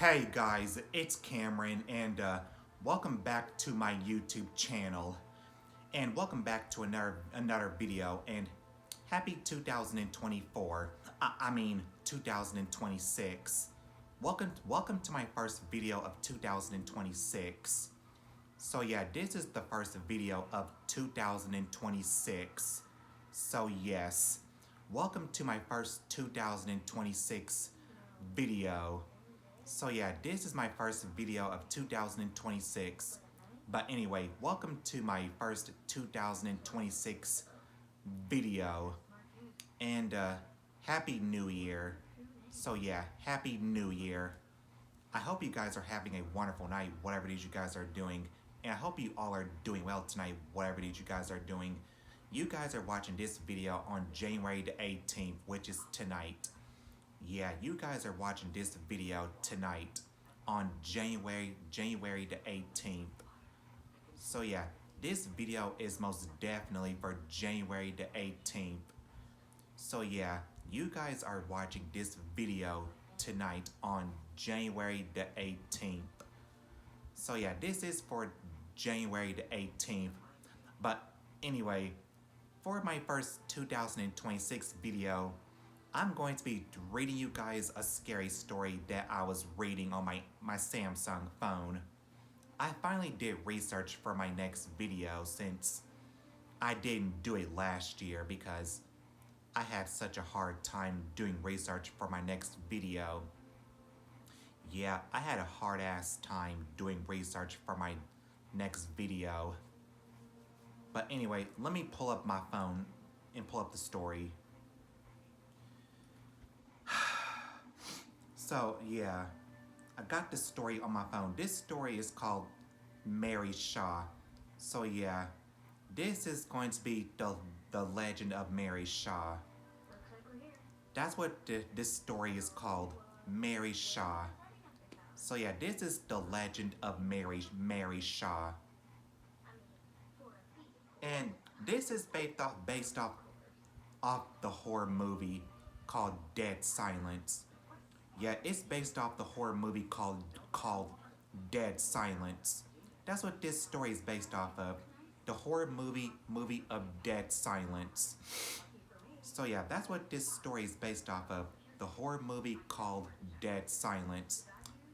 Hey guys, it's Cameron, and welcome back to my YouTube channel, and welcome back to another video. And happy 2024. I mean 2026. Welcome to my first video of 2026. So yeah, this is the first video of 2026. So yes, welcome to my first 2026 video. So yeah, this is my first video of 2026. But anyway, welcome to my first 2026 video. And Happy New Year. So yeah, Happy New Year. I hope you guys are having a wonderful night, whatever it is you guys are doing. And I hope you all are doing well tonight, whatever it is you guys are doing. You guys are watching this video on January the 18th, which is tonight. Yeah, you guys are watching this video tonight on January the 18th. So yeah, this video is most definitely for January the 18th. So yeah, you guys are watching this video tonight on January the 18th. So yeah, this is for January the 18th. But anyway, for my first 2026 video, I'm going to be reading you guys a scary story that I was reading on my Samsung phone. I finally did research for my next video since I didn't do it last year because I had such a hard time doing research for my next video. Yeah, I had a hard ass time doing research for my next video. But anyway, let me pull up my phone and pull up the story. So yeah, I got this story on my phone. This story is called Mary Shaw. So yeah, this is going to be the legend of Mary Shaw. That's what this story is called, Mary Shaw. So yeah, this is the legend of Mary Shaw. And this is based off the horror movie called Dead Silence. Yeah, it's based off the horror movie called Dead Silence. That's what this story is based off of. The horror movie of Dead Silence. So yeah, that's what this story is based off of. The horror movie called Dead Silence.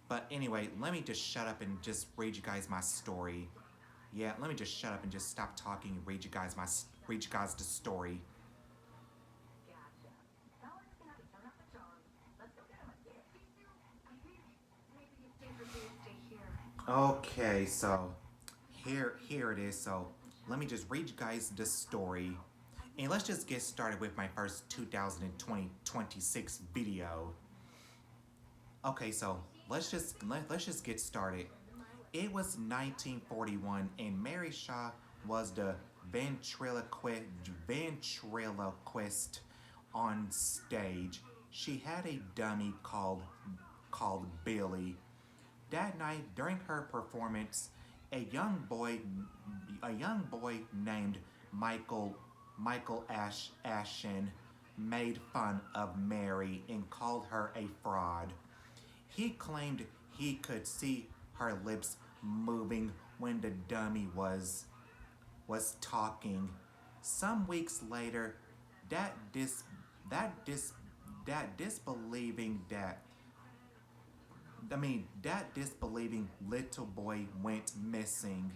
But anyway, let me just shut up and just read you guys my story. Yeah, let me just shut up and just stop talking and read you guys the story. Okay, so here it is. So let me just read you guys the story, and let's just get started with my first 2026 video. Okay, so let's just get started. It was 1941, and Mary Shaw was the ventriloquist on stage. She had a dummy called Billy. That night, during her performance, a young boy named Michael Ashen made fun of Mary and called her a fraud. He claimed he could see her lips moving when the dummy was talking. Some weeks later, that disbelieving little boy went missing.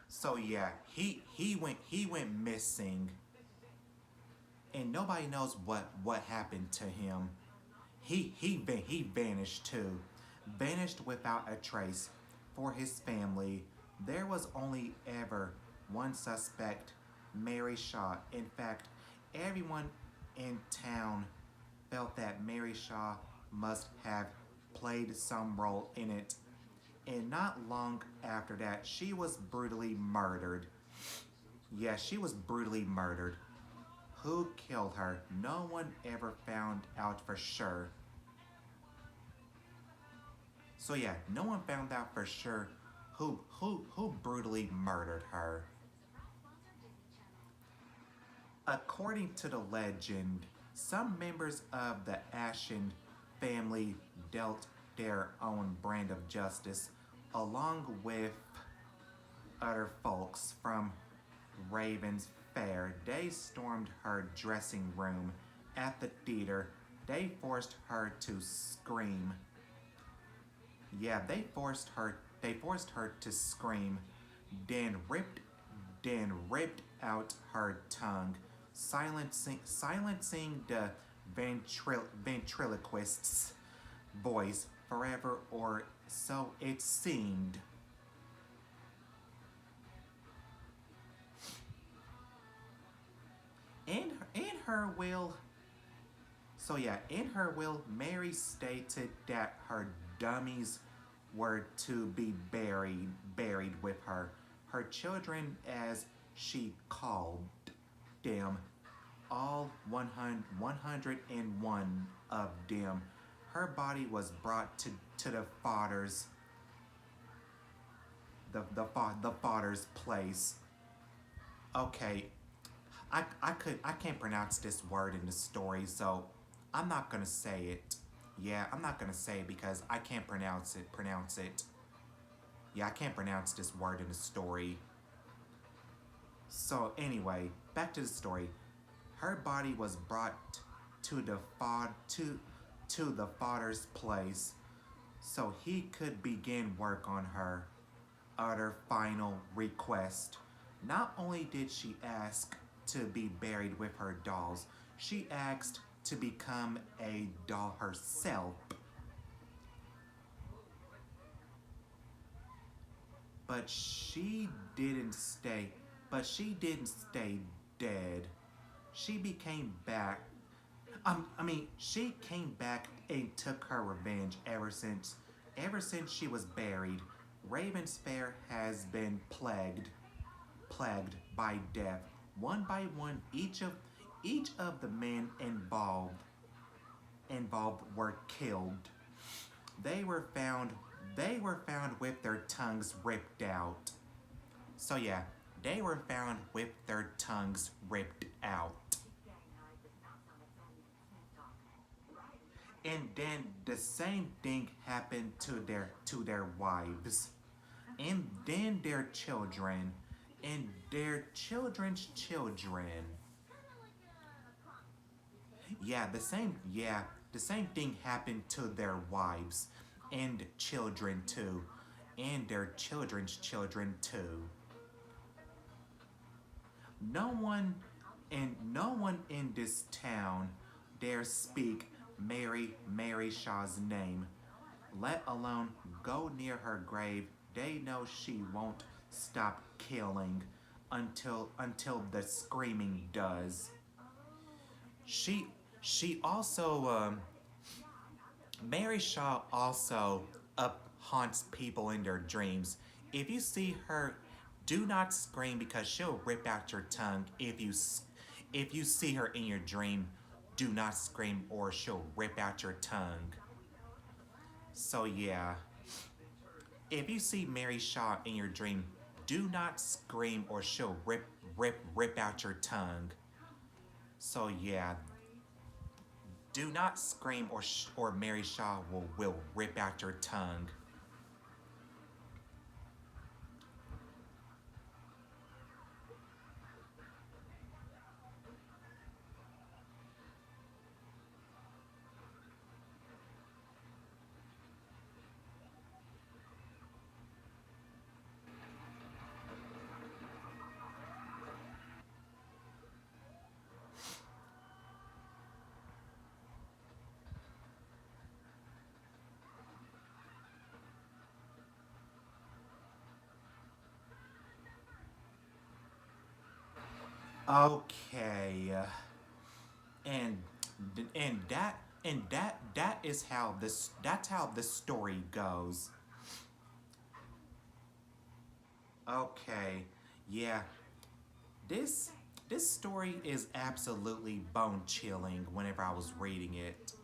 So yeah, he went missing, and nobody knows what happened to him. He vanished too, vanished without a trace. For his family, there was only ever one suspect, Mary Shaw. In fact, everyone in town felt that Mary Shaw must have played some role in it. And not long after that, she was brutally murdered. Yeah, she was brutally murdered. Who killed her? No one ever found out for sure. So yeah, no one found out for sure who brutally murdered her. According to the legend, Some members of the Ashen family dealt their own brand of justice, along with other folks from Raven's Fair. They stormed her dressing room at the theater. They forced her to scream. Yeah, they forced her to scream, then ripped out her tongue, silencing the ventriloquist's voice forever, or so it seemed. In her will, in her will, Mary stated that her dummies were to be buried with her children, as she called them, all 101 of them. Her body was brought to the father's place. Okay, I can't pronounce this word in the story, so I'm not gonna say it. Yeah, I'm not gonna say it because I can't pronounce it. Yeah, I can't pronounce this word in the story. So anyway, back to the story. Her body was brought to the father's place so he could begin work on her other final request. Not only did she ask to be buried with her dolls, she asked to become a doll herself. But she didn't stay dead. She became back. She came back and took her revenge ever since she was buried. Raven's Fair has been plagued by death. One by one, each of the men involved were killed. They were found with their tongues ripped out. So yeah, they were found with their tongues ripped out. And then the same thing happened to their wives, and then their children, and their children's children. The same thing happened to their wives and children too, and their children's children too. No one in this town dare speak Mary Shaw's name, let alone go near her grave. They know she won't stop killing until the screaming does. She also Mary Shaw also haunts people in their dreams. If you see her, do not scream because she'll rip out your tongue. If you see her in your dream, do not scream or she'll rip out your tongue. So yeah, if you see Mary Shaw in your dream, do not scream or she'll rip out your tongue. So yeah, do not scream or Mary Shaw will rip out your tongue. Okay, and that is how that's how the story goes. Okay, yeah, this this story is absolutely bone chilling. Whenever I was reading it,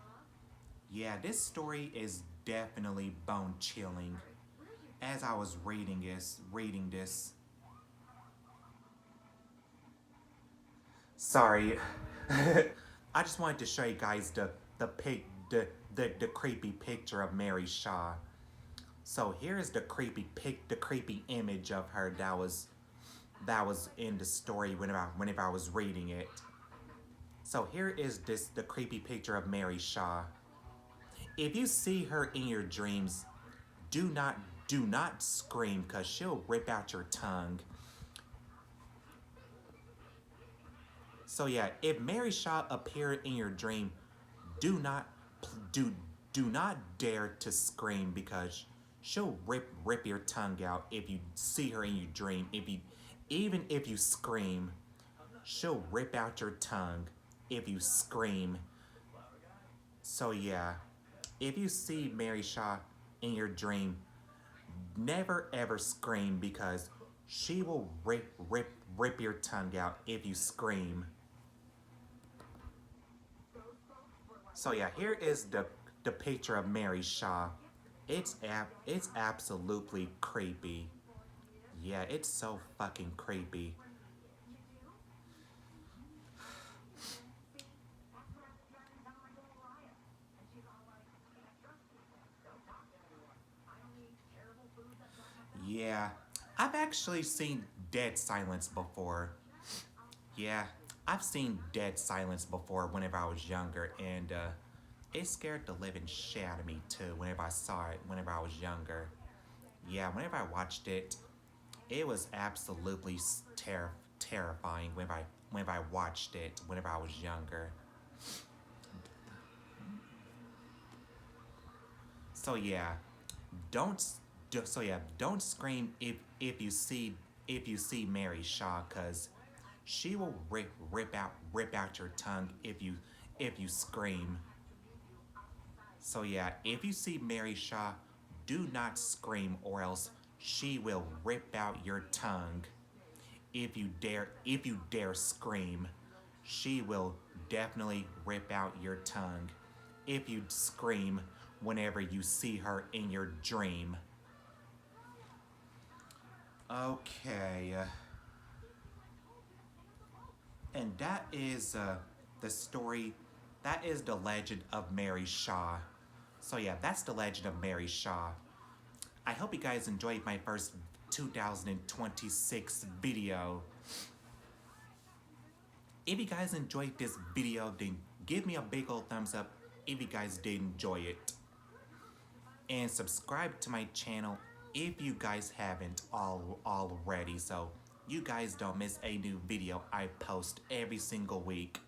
yeah, this story is definitely bone chilling. As I was reading this. Sorry. I just wanted to show you guys the creepy picture of Mary Shaw. So here is the creepy image of her that was in the story whenever I was reading it. So here is the creepy picture of Mary Shaw. If you see her in your dreams, do not do not scream cuz she'll rip out your tongue. So yeah, if Mary Shaw appeared in your dream, do not do do not dare to scream because she'll rip your tongue out if you see her in your dream. Even if you scream, she'll rip out your tongue if you scream. So yeah, if you see Mary Shaw in your dream, never ever scream because she will rip your tongue out if you scream. So yeah, here is the picture of Mary Shaw. It's absolutely creepy. Yeah, it's so fucking creepy. Yeah, I've actually seen dead silence before. Yeah, I've seen dead silence before whenever I was younger, and it scared the living shit out of me too whenever I saw it whenever I was younger. Yeah, whenever I watched it, it was absolutely terrifying whenever I watched it whenever I was younger. So yeah, don't don't scream if you see Mary Shaw, cause she will rip out your tongue if you scream. So yeah, if you see Mary Shaw, do not scream or else she will rip out your tongue. If you dare scream, she will definitely rip out your tongue. If you scream whenever you see her in your dream. Okay. And that is the story. That is the legend of Mary Shaw. So yeah, that's the legend of Mary Shaw. I hope you guys enjoyed my first 2026 video. If you guys enjoyed this video, then give me a big old thumbs up if you guys did enjoy it. And subscribe to my channel if you guys haven't already, so you guys don't miss a new video I post every single week.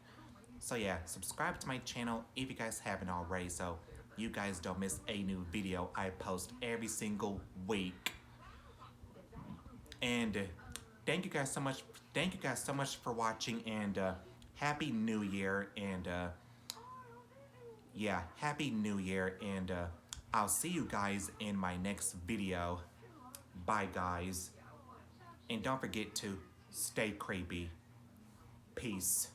So yeah, subscribe to my channel if you guys haven't already, so you guys don't miss a new video I post every single week. And thank you guys so much. Thank you guys so much for watching, and Happy New Year. And yeah, Happy New Year. And I'll see you guys in my next video. Bye, guys. And don't forget to stay creepy. Peace.